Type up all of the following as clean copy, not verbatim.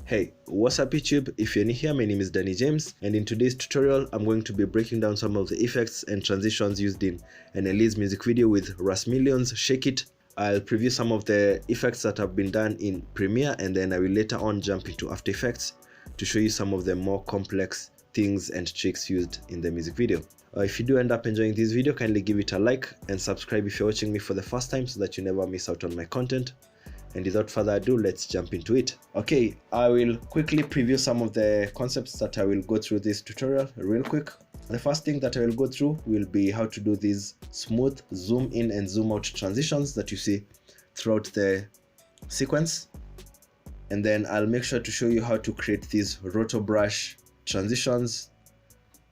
Hey, what's up YouTube? If you're new here, my name is Danny James, and in today's tutorial I'm going to be breaking down some of the effects and transitions used in NLE's music video with Russ Million's Shake It. I'll preview some of the effects that have been done in Premiere, and then I will later on jump into After Effects to show you some of the more complex things and tricks used in the music video. If you do end up enjoying this video, kindly give it a like and subscribe if you're watching me for the first time so that you never miss out on my content. And without further ado, let's jump into it. Okay, I will quickly preview some of the concepts that I will go through this tutorial real quick. The first thing that I will go through will be how to do these smooth zoom in and zoom out transitions that you see throughout the sequence. And then I'll make sure to show you how to create these roto brush transitions,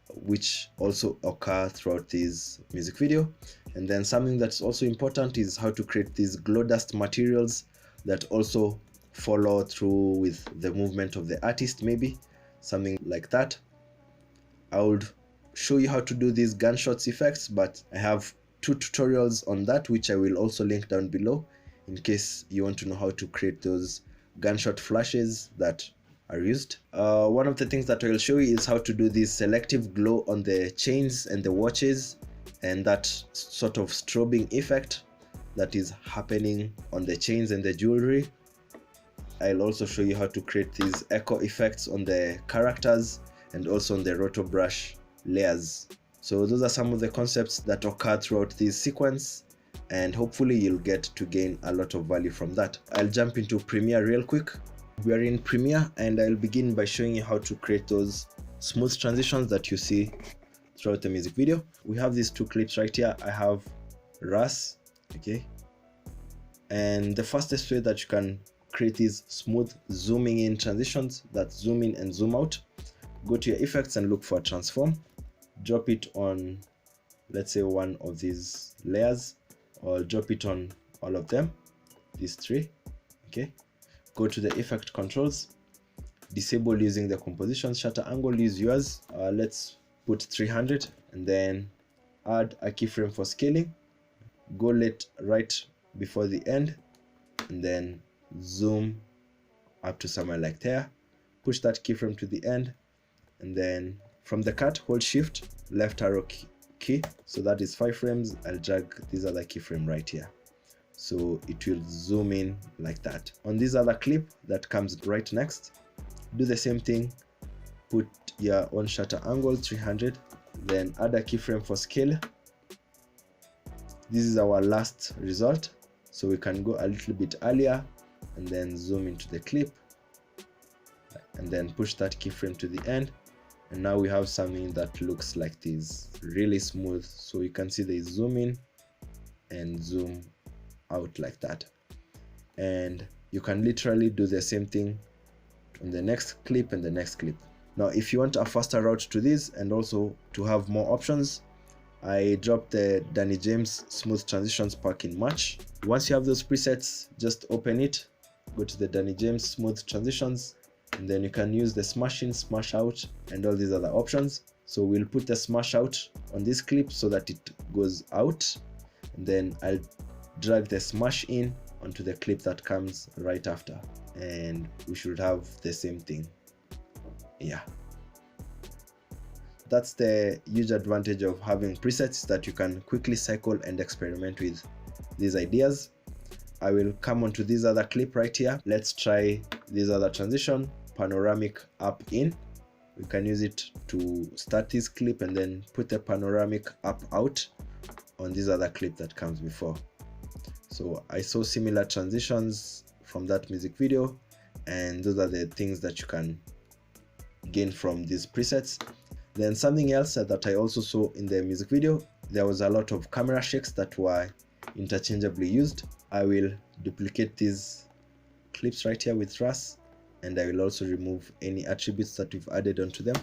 which also occur throughout this music video. And then something that's also important is how to create these glow dust materials that also follow through with the movement of the artist, maybe something like that. I would show you how to do these gunshots effects, but I have two tutorials on that which I will also link down below in case you want to know how to create those gunshot flashes that are used. One of the things that I will show you is how to do this selective glow on the chains and the watches, and that sort of strobing effect that is happening on the chains and the jewelry. I'll also show you how to create these echo effects on the characters and also on the roto brush layers. So those are some of the concepts that occur throughout this sequence, and hopefully you'll get to gain a lot of value from that. I'll jump into Premiere real quick. We are in Premiere, and I'll begin by showing you how to create those smooth transitions that you see throughout the music video. We have these two clips right here. I have Russ, okay, and the fastest way that you can create these smooth zooming in transitions, that zoom in and zoom out, go to your effects and look for a transform, drop it on, let's say, one of these layers, or drop it on all of them, these three. Okay, go to the effect controls, disable using the composition, shutter angle, use yours, let's put 300, and then add a keyframe for scaling, go right before the end, and then zoom up to somewhere like there, push that keyframe to the end, and then from the cut, hold shift left arrow key, so that is 5 frames. I'll drag this other keyframe right here, so it will zoom in like that. On this other clip that comes right next, do the same thing, put your own shutter angle 300, then add a keyframe for scale. This is our last result, so we can go a little bit earlier and then zoom into the clip and then push that keyframe to the end, and now we have something that looks like this, really smooth. So you can see they zoom in and zoom out like that, and you can literally do the same thing on the next clip and the next clip. Now if you want a faster route to this and also to have more options, I dropped the Danny James Smooth Transitions pack in March. Once you have those presets, just open it, go to the Danny James Smooth Transitions, and then you can use the smash in, smash out, and all these other options. So we'll put the smash out on this clip so that it goes out, and then I'll drag the smash in onto the clip that comes right after, and we should have the same thing. Yeah, that's the huge advantage of having presets, that you can quickly cycle and experiment with these ideas. I will come onto this other clip right here. Let's try this other transition, panoramic up in. We can use it to start this clip and then put the panoramic up out on this other clip that comes before. So I saw similar transitions from that music video, and those are the things that you can gain from these presets. Then something else that I also saw in the music video, there was a lot of camera shakes that were interchangeably used. I will duplicate these clips right here with Russ, and I will also remove any attributes that we've added onto them.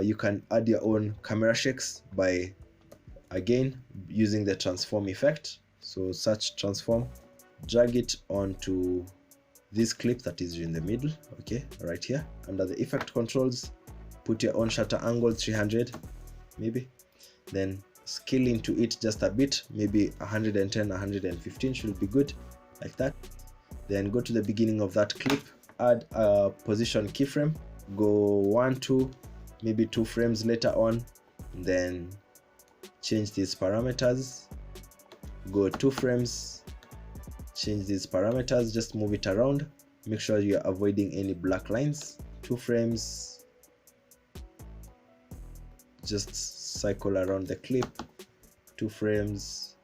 You can add your own camera shakes by, again, using the transform effect. So search transform, drag it onto this clip that is in the middle, okay, right here. Under the effect controls, put your own shutter angle 300 maybe, then scale into it just a bit, maybe 110, 115 should be good, like that. Then go to the beginning of that clip, add a position keyframe, go 1, 2, maybe 2 frames later on, then change these parameters, go 2 frames, change these parameters, just move it around, make sure you're avoiding any black lines, 2 frames, just cycle around the clip, 2 frames.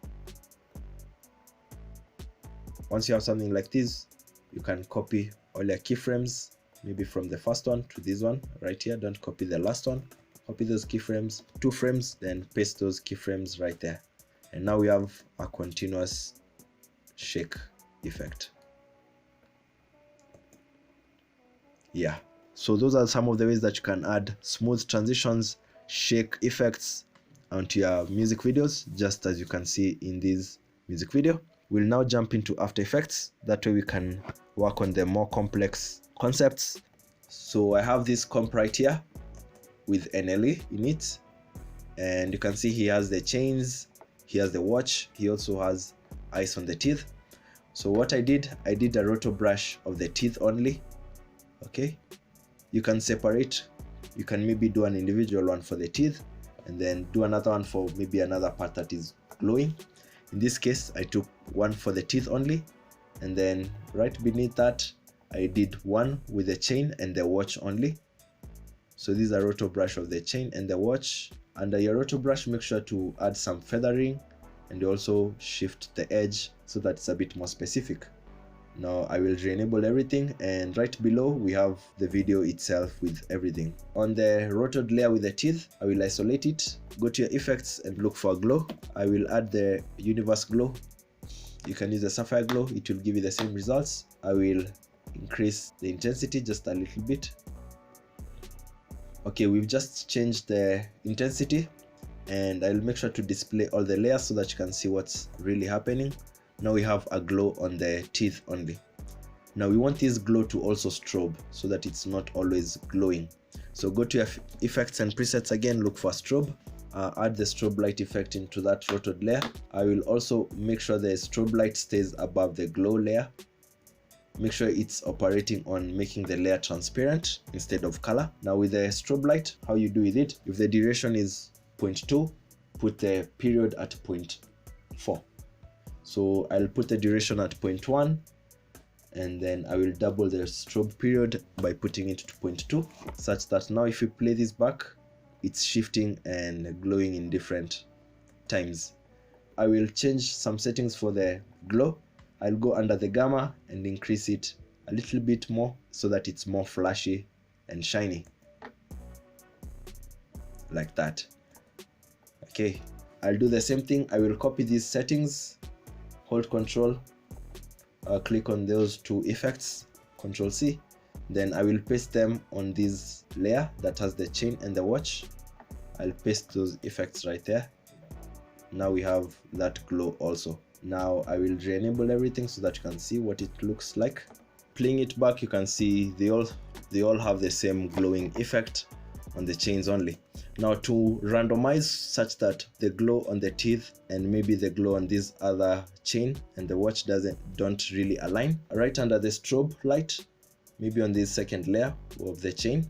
Once you have something like this, you can copy all your keyframes, maybe from the first one to this one right here. Don't copy the last one, copy those keyframes, 2 frames, then paste those keyframes right there. And now we have a continuous shake effect. Yeah, so those are some of the ways that you can add smooth transitions, shake effects onto your music videos, just as you can see in this music video. We'll now jump into After Effects. That way we can work on the more complex concepts. So I have this comp right here with NLE in it, and you can see he has the chains, he has the watch, he also has eyes on the teeth. So what I did a roto brush of the teeth only. Okay, you can separate, you can maybe do an individual one for the teeth and then do another one for maybe another part that is glowing. In this case, I took one for the teeth only, and then right beneath that I did one with the chain and the watch only. So these are roto brush of the chain and the watch. Under your roto brush, make sure to add some feathering and also shift the edge so that it's a bit more specific. Now I will re-enable everything, and right below we have the video itself with everything. On the rotoed layer with the teeth, I will isolate it, go to your effects and look for glow. I will add the universe glow. You can use the sapphire glow, it will give you the same results. I will increase the intensity just a little bit. Okay, we've just changed the intensity, and I'll make sure to display all the layers so that you can see what's really happening. Now we have a glow on the teeth only. Now we want this glow to also strobe so that it's not always glowing. So go to your effects and presets again, look for strobe, add the strobe light effect into that rotoed layer. I will also make sure the strobe light stays above the glow layer. Make sure it's operating on making the layer transparent instead of color. Now with the strobe light, how you do with it, if the duration is 0.2, put the period at 0.4. So I'll put the duration at 0.1, and then I will double the strobe period by putting it to 0.2, such that now if you play this back, it's shifting and glowing in different times. I will change some settings for the glow. I'll go under the gamma and increase it a little bit more so that it's more flashy and shiny, like that. Okay, I'll do the same thing. I will copy these settings, hold Control, click on those two effects, Control C, then I will paste them on this layer that has the chain and the watch. I'll paste those effects right there. Now we have that glow also. Now I will re-enable everything so that you can see what it looks like. Playing it back, you can see they all have the same glowing effect on the chains only. Now to randomize such that the glow on the teeth and maybe the glow on this other chain and the watch don't really align, right under the strobe light, maybe on this second layer of the chain,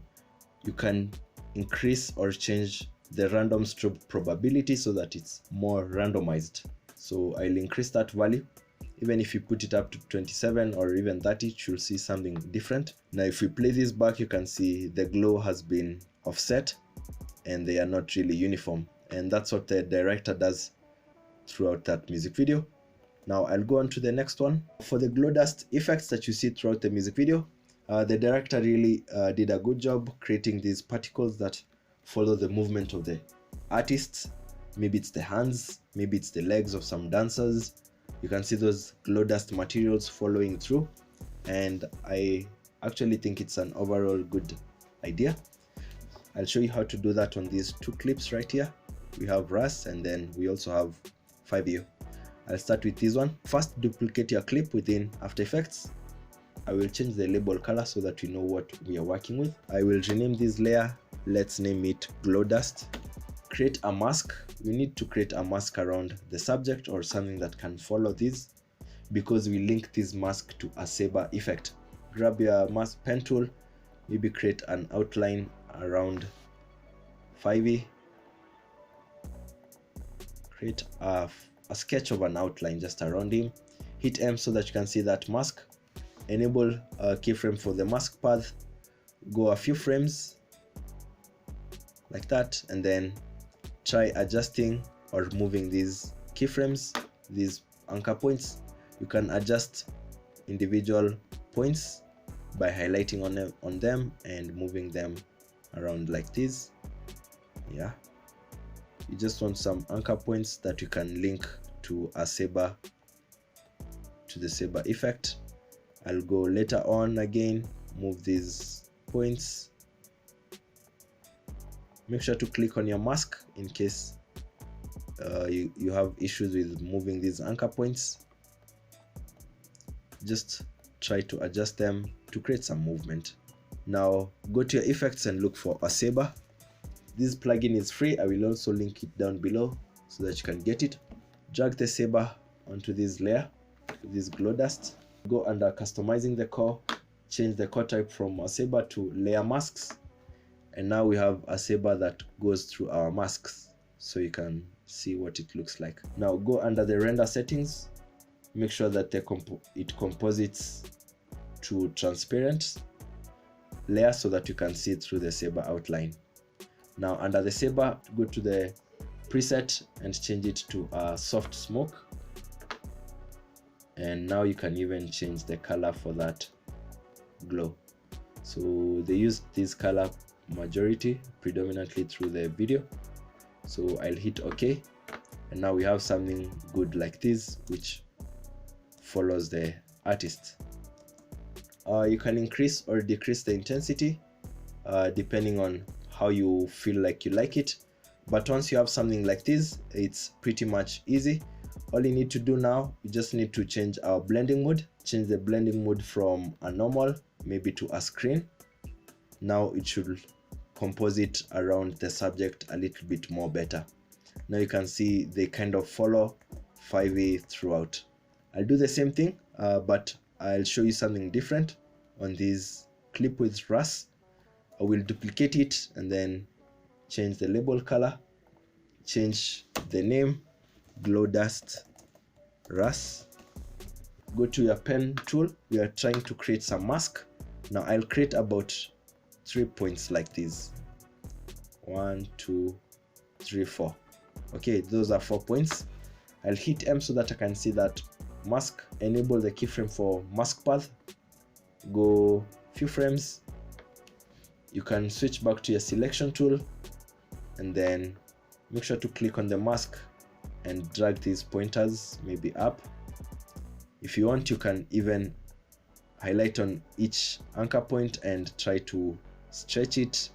you can increase or change the random strobe probability so that it's more randomized. So I'll increase that value. Even if you put it up to 27 or even 30, you'll see something different. Now if we play this back, you can see the glow has been offset and they are not really uniform, and that's what the director does throughout that music video. Now I'll go on to the next one. For the glow dust effects that you see throughout the music video, the director really did a good job creating these particles that follow the movement of the artists. Maybe it's the hands, maybe it's the legs of some dancers. You can see those glow dust materials following through, and I actually think it's an overall good idea. I'll show you how to do that on these two clips right here. We have Russ and then we also have 5U. I'll start with this one. First, duplicate your clip within After Effects. I will change the label color so that we know what we are working with. I will rename this layer. Let's name it Glow Dust. Create a mask. We need to create a mask around the subject or something that can follow this, because we link this mask to a saber effect. grab your mask pen tool, maybe create an outline around 5e, create a sketch of an outline just around him, hit M so that you can see that mask, enable a keyframe for the mask path, go a few frames like that, and then try adjusting or moving these keyframes, these anchor points. You can adjust individual points by highlighting on them and moving them around like this. Yeah, you just want some anchor points that you can link to a saber, to the saber effect. I'll go later on again, move these points. Make sure to click on your mask in case you have issues with moving these anchor points. Just try to adjust them to create some movement. Now go to your effects and look for a saber. This plugin is free. I will also link it down below so that you can get it. Drag the saber onto this layer, this glow dust. Go under customizing the core, change the core type from a saber to layer masks, and now we have a saber that goes through our masks, so you can see what it looks like. Now go under the render settings, make sure that it composites to transparent layer so that you can see through the saber outline. Now under the saber, go to the preset and change it to a soft smoke, and now you can even change the color for that glow. So they use this color majority predominantly through the video, so I'll hit OK, and now we have something good like this which follows the artist. You can increase or decrease the intensity depending on how you feel like you like it, but once you have something like this, it's pretty much easy. All you need to do now, you just need to change our blending mode, change the blending mode from a normal maybe to a screen. Now it should composite around the subject a little bit more better. Now you can see they kind of follow 5e throughout. I'll do the same thing, but I'll show you something different on this clip with Russ. I will duplicate it and then change the label color, change the name, glow dust Russ. Go to your pen tool. We are trying to create some mask. Now I'll create about 3 points like this. 1, 2, 3, 4. Okay, those are 4 points. I'll hit M so that I can see that mask. Enable the keyframe for mask path. Go few frames. You can switch back to your selection tool and then make sure to click on the mask and drag these pointers maybe up. If you want, you can even highlight on each anchor point and try to stretch it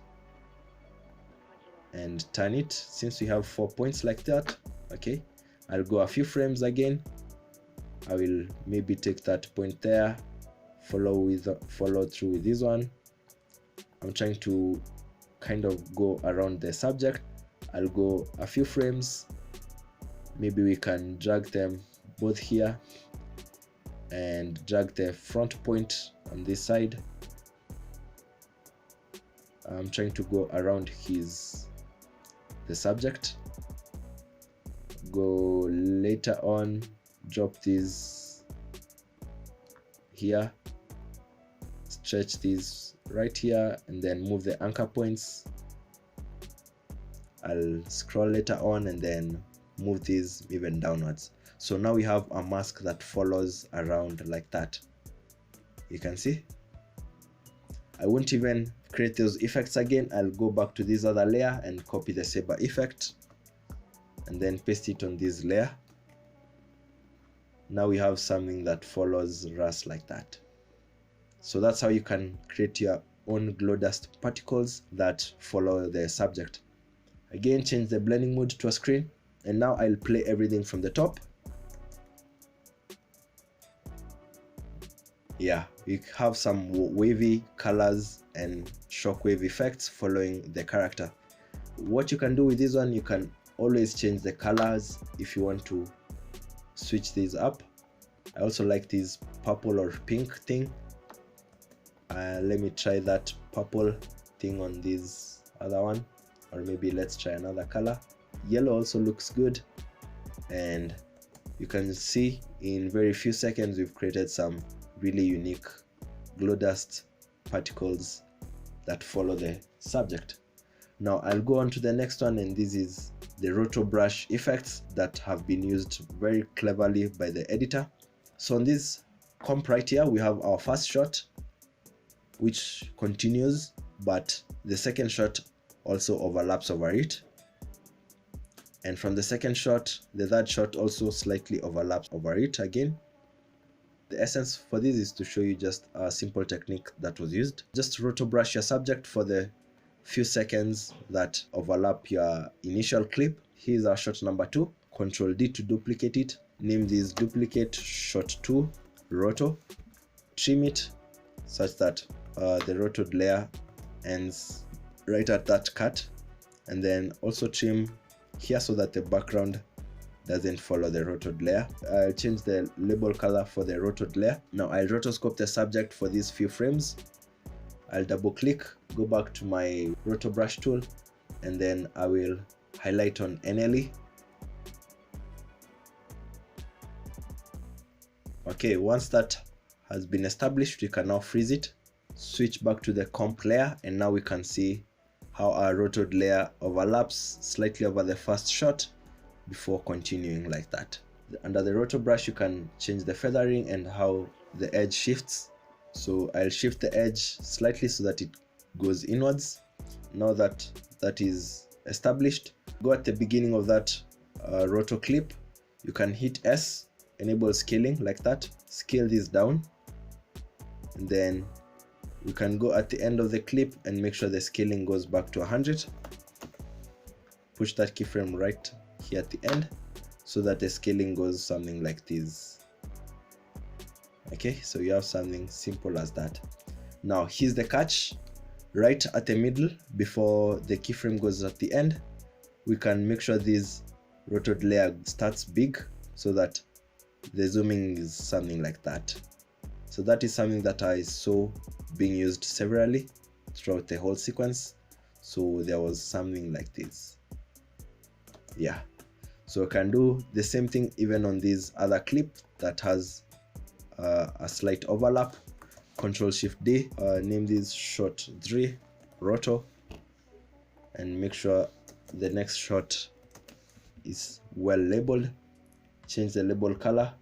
and turn it, since we have 4 points like that. Okay, I'll go a few frames again. I will maybe take that point there, follow through with this one. I'm trying to kind of go around the subject. I'll go a few frames. Maybe we can drag them both here and drag the front point on this side. I'm trying to go around the subject. Go later on, drop these here, stretch these right here, and then move the anchor points. I'll scroll later on and then move these even downwards. So now we have a mask that follows around like that. You can see. I won't even create those effects again. I'll go back to this other layer and copy the saber effect and then paste it on this layer. Now we have something that follows Russ like that. So that's how you can create your own glow dust particles that follow the subject. Again, change the blending mode to a screen, and now I'll play everything from the top. Yeah, we have some wavy colors and shockwave effects following the character. What you can do with this one, you can always change the colors if you want to switch these up. I also like this purple or pink thing. Let me try that purple thing on this other one, or maybe let's try another color. Yellow also looks good, and you can see in very few seconds we've created some really unique glow dust particles that follow the subject. Now I'll go on to the next one, and this is the roto brush effects that have been used very cleverly by the editor. So on this comp right here, we have our first shot, which continues, but the second shot also overlaps over it. And from the second shot, the third shot also slightly overlaps over it again. The essence for this is to show you just a simple technique that was used. Just roto brush your subject for the few seconds that overlap your initial clip. Here's our shot number 2. Control D to duplicate it. Name this duplicate shot 2 roto. Trim it such that the rotoed layer ends right at that cut, and then also trim here so that the background doesn't follow the rotoed layer. I'll change the label color for the rotoed layer. Now I'll rotoscope the subject for these few frames. I'll double click, go back to my roto brush tool, and then I will highlight on NLE. Okay, once that has been established, we can now freeze it, switch back to the comp layer, and now we can see how our rotoed layer overlaps slightly over the first shot before continuing like that. Under the roto brush, you can change the feathering and how the edge shifts. So I'll shift the edge slightly so that it goes inwards. Now that that is established, go at the beginning of that roto clip. You can hit S, enable scaling like that, scale this down, and then you can go at the end of the clip and make sure the scaling goes back to 100. Push that keyframe right here at the end so that the scaling goes something like this. Okay, so you have something simple as that. Now here's the catch. Right at the middle, before the keyframe goes at the end, we can make sure this rotoed layer starts big so that the zooming is something like that. So that is something that I saw being used severally throughout the whole sequence. So there was something like this. Yeah, so I can do the same thing even on this other clip that has a slight overlap. Control Shift D, name this shot 3 roto, and make sure the next shot is well labeled. Change the label color.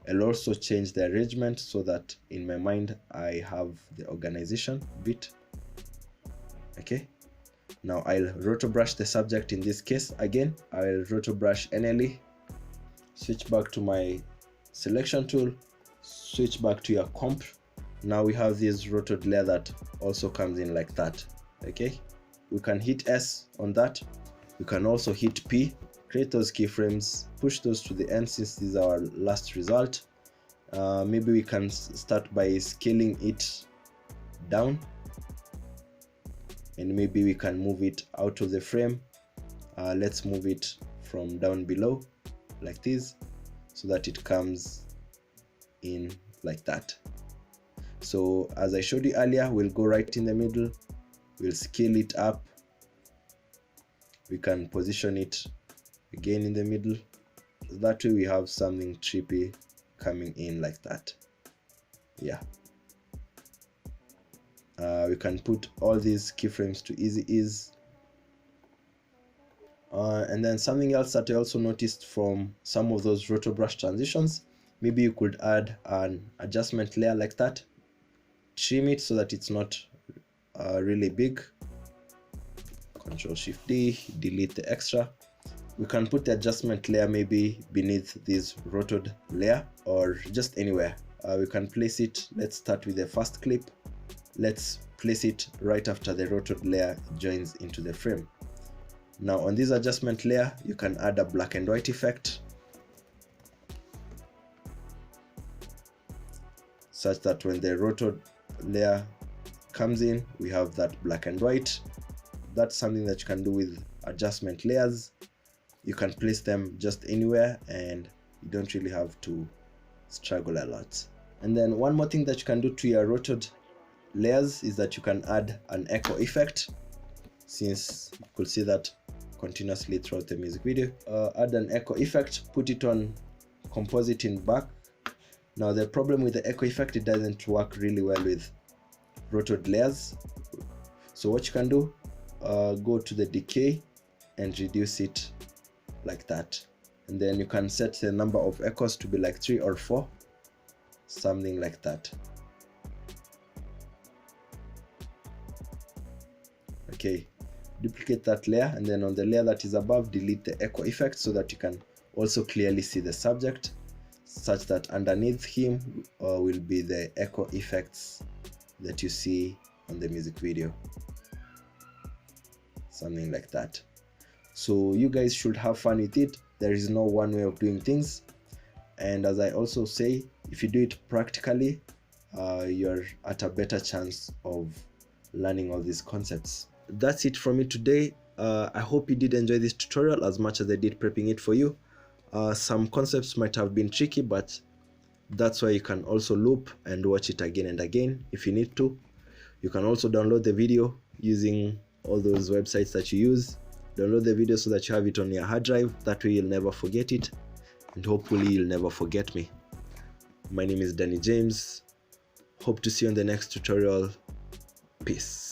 I'll also change the arrangement so that in my mind I have the organization bit. Okay, now I'll roto brush the subject. In this case, again I'll roto brush NLE, switch back to my selection tool, switch back to your comp. Now we have this rotoed layer that also comes in like that. Okay, we can hit S on that. We can also hit P, create those keyframes, push those to the end since this is our last result. Maybe we can start by scaling it down, and maybe we can move it out of the frame. Let's move it from down below like this so that it comes in like that. So as I showed you earlier, we'll go right in the middle, we'll scale it up, we can position it again in the middle. That way we have something trippy coming in like that. Yeah, we can put all these keyframes to easy ease. And then something else that I also noticed from some of those roto brush transitions, maybe you could add an adjustment layer like that, trim it so that it's not really big. Control Shift D, delete the extra. We can put the adjustment layer maybe beneath this rotoed layer or just anywhere. We can place it. Let's start with the first clip. Let's place it right after the rotoed layer joins into the frame. Now on this adjustment layer, you can add a black and white effect such that when the rotoed layer comes in, we have that black and white. That's something that you can do with adjustment layers. You can place them just anywhere and you don't really have to struggle a lot. And then one more thing that you can do to your rotoed layers is that you can add an echo effect, since you could see that continuously throughout the music video. Add an echo effect, put it on composite in back. Now the problem with the echo effect, it doesn't work really well with rotoed layers. So what you can do, go to the decay and reduce it like that, and then you can set the number of echoes to be like 3 or 4, something like that. Okay, duplicate that layer, and then on the layer that is above, delete the echo effect so that you can also clearly see the subject, such that underneath him will be the echo effects that you see on the music video, something like that. So you guys should have fun with it. There is no one way of doing things, and as I also say, if you do it practically, you're at a better chance of learning all these concepts. That's it from me today. I hope you did enjoy this tutorial as much as I did prepping it for you. Some concepts might have been tricky, but that's why you can also loop and watch it again and again if you need to. You can also download the video using all those websites that you use. Download the video so that you have it on your hard drive. That way you'll never forget it, and hopefully you'll never forget me. My name is Danny James. Hope to see you on the next tutorial. Peace.